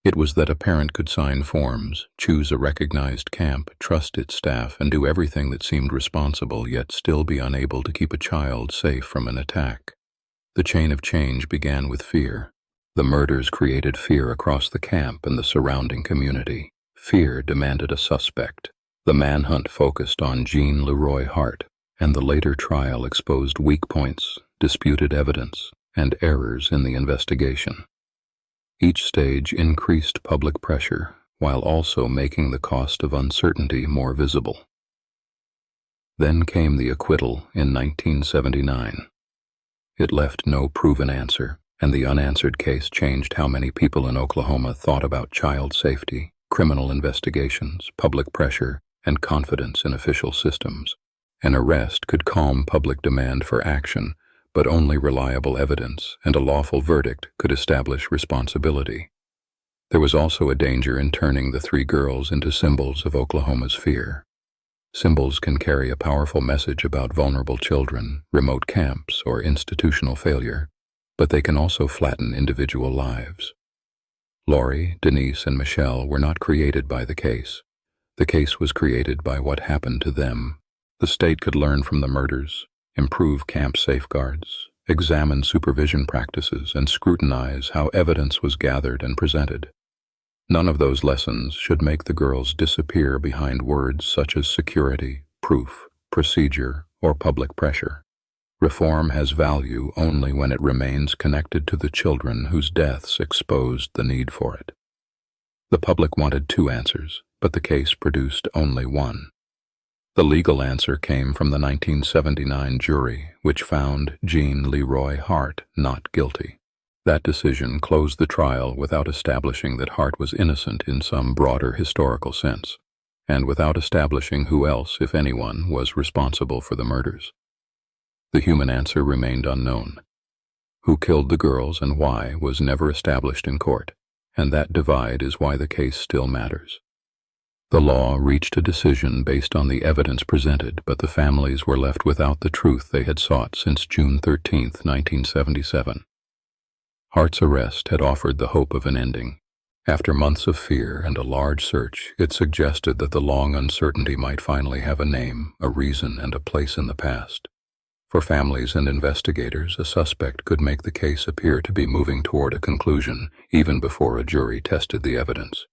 It was that a parent could sign forms, choose a recognized camp, trust its staff, and do everything that seemed responsible, yet still be unable to keep a child safe from an attack. The chain of change began with fear. The murders created fear across the camp and the surrounding community. Fear demanded a suspect. The manhunt focused on Jean Leroy Hart, and the later trial exposed weak points, disputed evidence, and errors in the investigation. Each stage increased public pressure while also making the cost of uncertainty more visible. Then came the acquittal in 1979. It left no proven answer, and the unanswered case changed how many people in Oklahoma thought about child safety, criminal investigations, public pressure, and confidence in official systems. An arrest could calm public demand for action, but only reliable evidence and a lawful verdict could establish responsibility. There was also a danger in turning the three girls into symbols of Oklahoma's fear. Symbols can carry a powerful message about vulnerable children, remote camps, or institutional failure, but they can also flatten individual lives. Lori, Denise, and Michelle were not created by the case. The case was created by what happened to them. The state could learn from the murders, improve camp safeguards, examine supervision practices, and scrutinize how evidence was gathered and presented. None of those lessons should make the girls disappear behind words such as security, proof, procedure, or public pressure. Reform has value only when it remains connected to the children whose deaths exposed the need for it. The public wanted two answers, but the case produced only one. The legal answer came from the 1979 jury, which found Jean Leroy Hart not guilty. That decision closed the trial without establishing that Hart was innocent in some broader historical sense, and without establishing who else, if anyone, was responsible for the murders. The human answer remained unknown. Who killed the girls and why was never established in court, and that divide is why the case still matters. The law reached a decision based on the evidence presented, but the families were left without the truth they had sought since June 13, 1977. Hart's arrest had offered the hope of an ending. After months of fear and a large search, it suggested that the long uncertainty might finally have a name, a reason, and a place in the past. For families and investigators, a suspect could make the case appear to be moving toward a conclusion, even before a jury tested the evidence.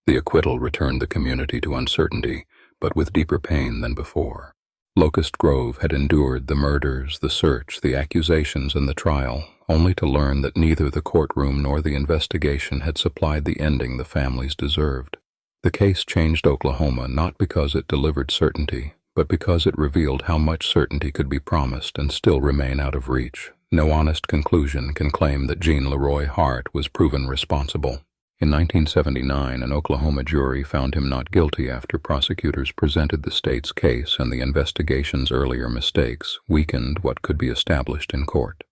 The acquittal returned the community to uncertainty, but with deeper pain than before. Locust Grove had endured the murders, the search, the accusations, and the trial, only to learn that neither the courtroom nor the investigation had supplied the ending the families deserved. The case changed Oklahoma not because it delivered certainty, but because it revealed how much certainty could be promised and still remain out of reach. No honest conclusion can claim that Jean Leroy Hart was proven responsible. In 1979, an Oklahoma jury found him not guilty after prosecutors presented the state's case, and the investigation's earlier mistakes weakened what could be established in court.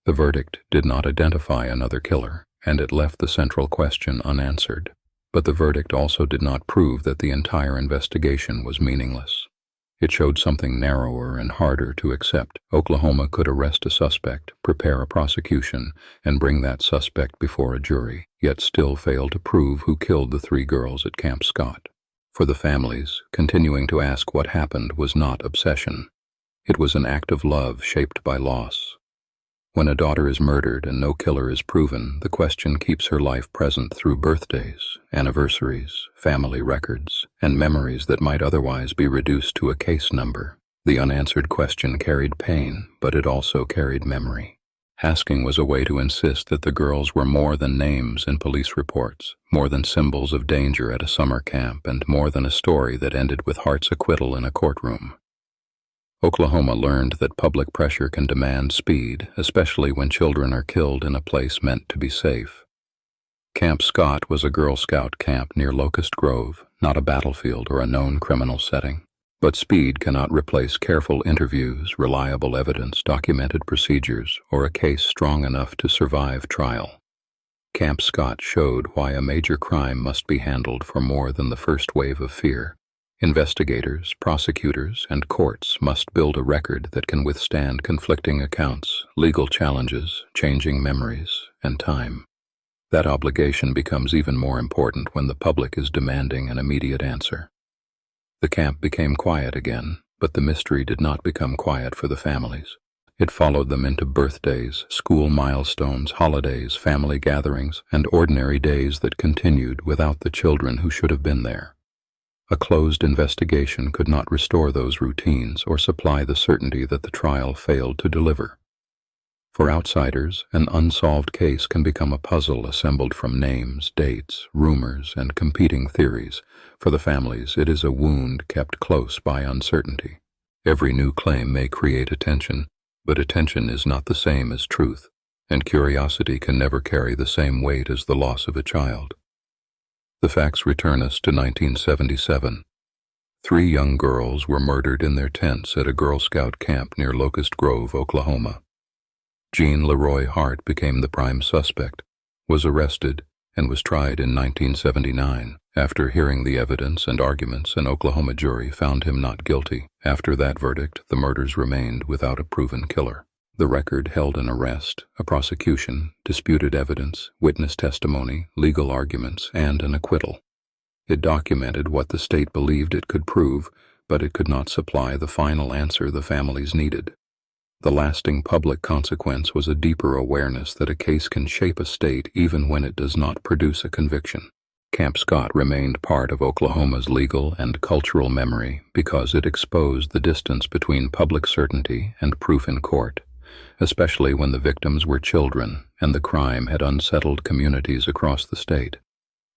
The verdict did not identify another killer, and it left the central question unanswered. But the verdict also did not prove that the entire investigation was meaningless. It showed something narrower and harder to accept. Oklahoma could arrest a suspect, prepare a prosecution, and bring that suspect before a jury, yet still fail to prove who killed the three girls at Camp Scott. For the families, continuing to ask what happened was not obsession. It was an act of love shaped by loss. When a daughter is murdered and no killer is proven, the question keeps her life present through birthdays, anniversaries, family records, and memories that might otherwise be reduced to a case number. The unanswered question carried pain, but it also carried memory. Asking was a way to insist that the girls were more than names in police reports, more than symbols of danger at a summer camp, and more than a story that ended with Hart's acquittal in a courtroom. Oklahoma learned that public pressure can demand speed, especially when children are killed in a place meant to be safe. Camp Scott was a Girl Scout camp near Locust Grove, not a battlefield or a known criminal setting. But speed cannot replace careful interviews, reliable evidence, documented procedures, or a case strong enough to survive trial. Camp Scott showed why a major crime must be handled for more than the first wave of fear. Investigators, prosecutors, and courts must build a record that can withstand conflicting accounts, legal challenges, changing memories, and time. That obligation becomes even more important when the public is demanding an immediate answer. The camp became quiet again, but the mystery did not become quiet for the families. It followed them into birthdays, school milestones, holidays, family gatherings, and ordinary days that continued without the children who should have been there. A closed investigation could not restore those routines or supply the certainty that the trial failed to deliver. For outsiders, an unsolved case can become a puzzle assembled from names, dates, rumors, and competing theories. For the families, it is a wound kept close by uncertainty. Every new claim may create attention, but attention is not the same as truth, and curiosity can never carry the same weight as the loss of a child. The facts return us to 1977. 3 young girls were murdered in their tents at a Girl Scout camp near Locust Grove, Oklahoma. Jean Leroy Hart became the prime suspect, was arrested, and was tried in 1979. After hearing the evidence and arguments, an Oklahoma jury found him not guilty. After that verdict, the murders remained without a proven killer. The record held an arrest, a prosecution, disputed evidence, witness testimony, legal arguments, and an acquittal. It documented what the state believed it could prove, but it could not supply the final answer the families needed. The lasting public consequence was a deeper awareness that a case can shape a state even when it does not produce a conviction. Camp Scott remained part of Oklahoma's legal and cultural memory because it exposed the distance between public certainty and proof in court, especially when the victims were children and the crime had unsettled communities across the state.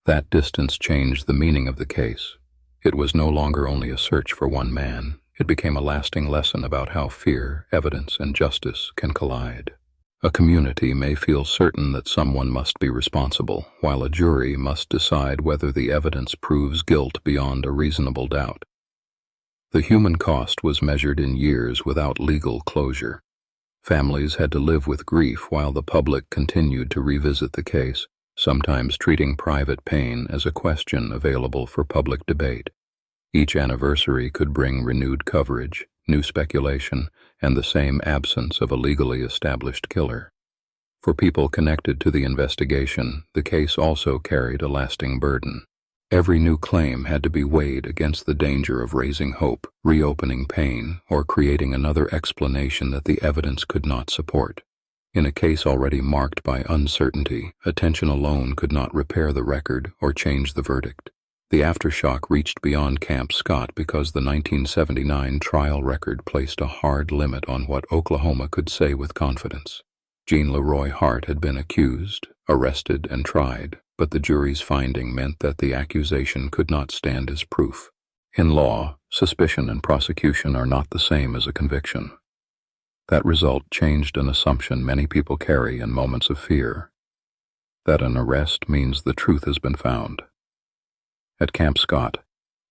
That distance changed the meaning of the case. It was no longer only a search for one man. It became a lasting lesson about how fear, evidence, and justice can collide. A community may feel certain that someone must be responsible, while a jury must decide whether the evidence proves guilt beyond a reasonable doubt. The human cost was measured in years without legal closure. Families had to live with grief while the public continued to revisit the case, sometimes treating private pain as a question available for public debate. Each anniversary could bring renewed coverage, new speculation, and the same absence of a legally established killer. For people connected to the investigation, the case also carried a lasting burden. Every new claim had to be weighed against the danger of raising hope, reopening pain, or creating another explanation that the evidence could not support. In a case already marked by uncertainty, attention alone could not repair the record or change the verdict. The aftershock reached beyond Camp Scott because the 1979 trial record placed a hard limit on what Oklahoma could say with confidence. Jean Leroy Hart had been accused, arrested, and tried, but the jury's finding meant that the accusation could not stand as proof. In law, suspicion and prosecution are not the same as a conviction. That result changed an assumption many people carry in moments of fear, that an arrest means the truth has been found. At Camp Scott,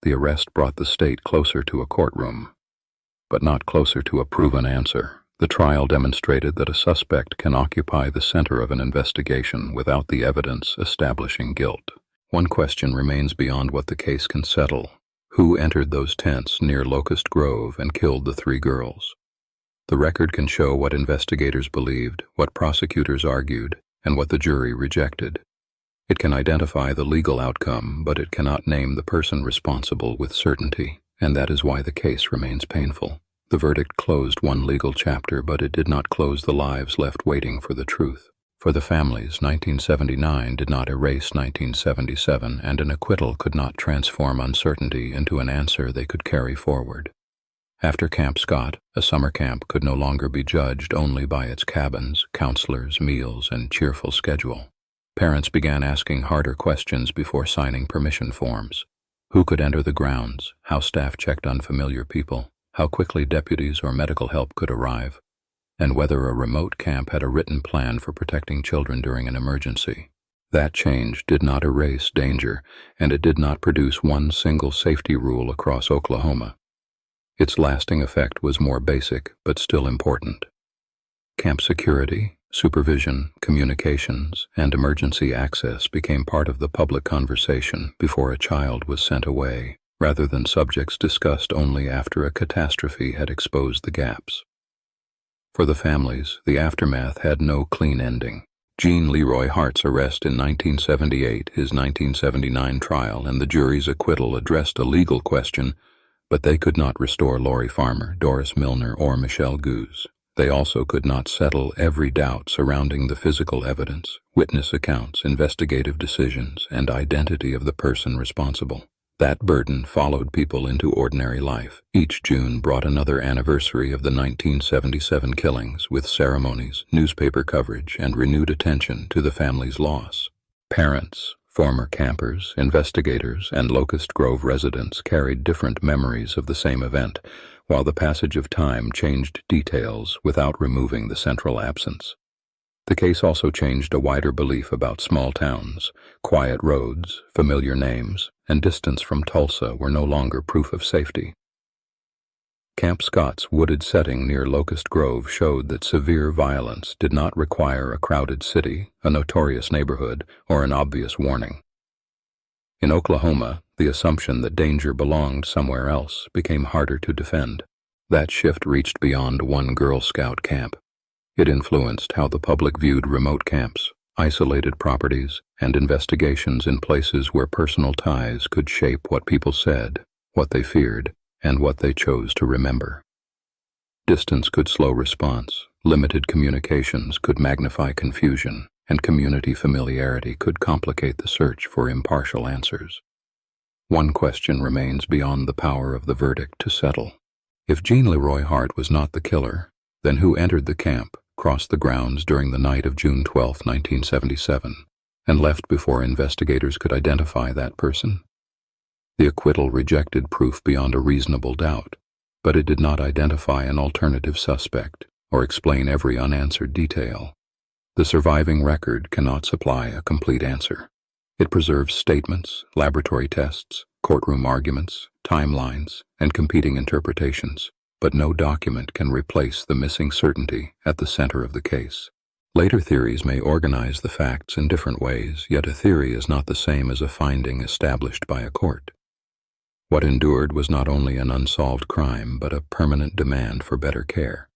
the arrest brought the state closer to a courtroom, but not closer to a proven answer. The trial demonstrated that a suspect can occupy the center of an investigation without the evidence establishing guilt. One question remains beyond what the case can settle. Who entered those tents near Locust Grove and killed the 3 girls? The record can show what investigators believed, what prosecutors argued, and what the jury rejected. It can identify the legal outcome, but it cannot name the person responsible with certainty, and that is why the case remains painful. The verdict closed one legal chapter, but it did not close the lives left waiting for the truth. For the families, 1979 did not erase 1977, and an acquittal could not transform uncertainty into an answer they could carry forward. After Camp Scott, a summer camp could no longer be judged only by its cabins, counselors, meals, and cheerful schedule. Parents began asking harder questions before signing permission forms. Who could enter the grounds? How staff checked unfamiliar people? How quickly deputies or medical help could arrive? And whether a remote camp had a written plan for protecting children during an emergency. That change did not erase danger, and it did not produce one single safety rule across Oklahoma. Its lasting effect was more basic, but still important. Camp security, supervision, communications, and emergency access became part of the public conversation before a child was sent away, rather than subjects discussed only after a catastrophe had exposed the gaps. For the families, the aftermath had no clean ending. Jean Leroy Hart's arrest in 1978, his 1979 trial, and the jury's acquittal addressed a legal question, but they could not restore Lori Farmer, Doris Milner, or Michelle Goose. They also could not settle every doubt surrounding the physical evidence, witness accounts, investigative decisions, and identity of the person responsible. That burden followed people into ordinary life. Each June brought another anniversary of the 1977 killings, with ceremonies, newspaper coverage, and renewed attention to the family's loss. Parents, former campers, investigators, and Locust Grove residents carried different memories of the same event, while the passage of time changed details without removing the central absence. The case also changed a wider belief about small towns. Quiet roads, familiar names, and distance from Tulsa were no longer proof of safety. Camp Scott's wooded setting near Locust Grove showed that severe violence did not require a crowded city, a notorious neighborhood, or an obvious warning. In Oklahoma, the assumption that danger belonged somewhere else became harder to defend. That shift reached beyond one Girl Scout camp. It influenced how the public viewed remote camps, isolated properties, and investigations in places where personal ties could shape what people said, what they feared, and what they chose to remember. Distance could slow response, limited communications could magnify confusion, and community familiarity could complicate the search for impartial answers. One question remains beyond the power of the verdict to settle. If Jean Leroy Hart was not the killer, then who entered the camp, crossed the grounds during the night of June 12, 1977, and left before investigators could identify that person? The acquittal rejected proof beyond a reasonable doubt, but it did not identify an alternative suspect or explain every unanswered detail. The surviving record cannot supply a complete answer. It preserves statements, laboratory tests, courtroom arguments, timelines, and competing interpretations, but no document can replace the missing certainty at the center of the case. Later theories may organize the facts in different ways, yet a theory is not the same as a finding established by a court. What endured was not only an unsolved crime, but a permanent demand for better care.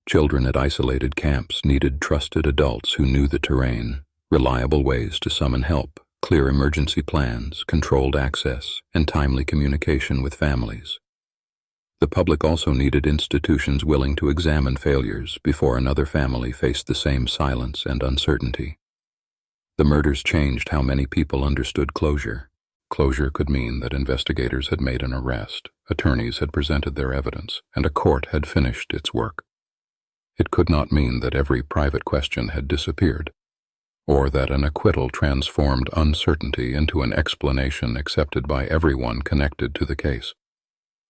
Children at isolated camps needed trusted adults who knew the terrain, reliable ways to summon help, clear emergency plans, controlled access, and timely communication with families. The public also needed institutions willing to examine failures before another family faced the same silence and uncertainty. The murders changed how many people understood closure. Closure could mean that investigators had made an arrest, attorneys had presented their evidence, and a court had finished its work. It could not mean that every private question had disappeared, or that an acquittal transformed uncertainty into an explanation accepted by everyone connected to the case.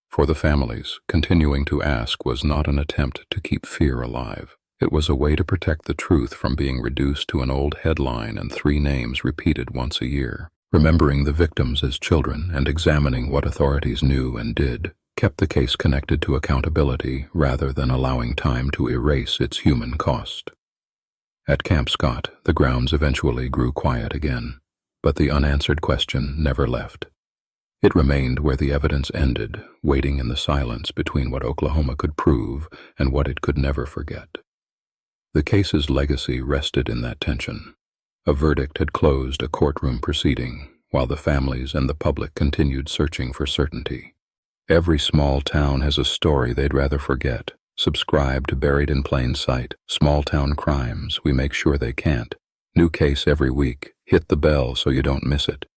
For the families, continuing to ask was not an attempt to keep fear alive. It was a way to protect the truth from being reduced to an old headline and 3 names repeated once a year. Remembering the victims as children and examining what authorities knew and did kept the case connected to accountability rather than allowing time to erase its human cost. At Camp Scott, the grounds eventually grew quiet again, but the unanswered question never left. It remained where the evidence ended, waiting in the silence between what Oklahoma could prove and what it could never forget. The case's legacy rested in that tension. A verdict had closed a courtroom proceeding, while the families and the public continued searching for certainty. Every small town has a story they'd rather forget. Subscribe to Buried in Plain Sight, Small Town Crimes. We make sure they can't. New case every week. Hit the bell so you don't miss it.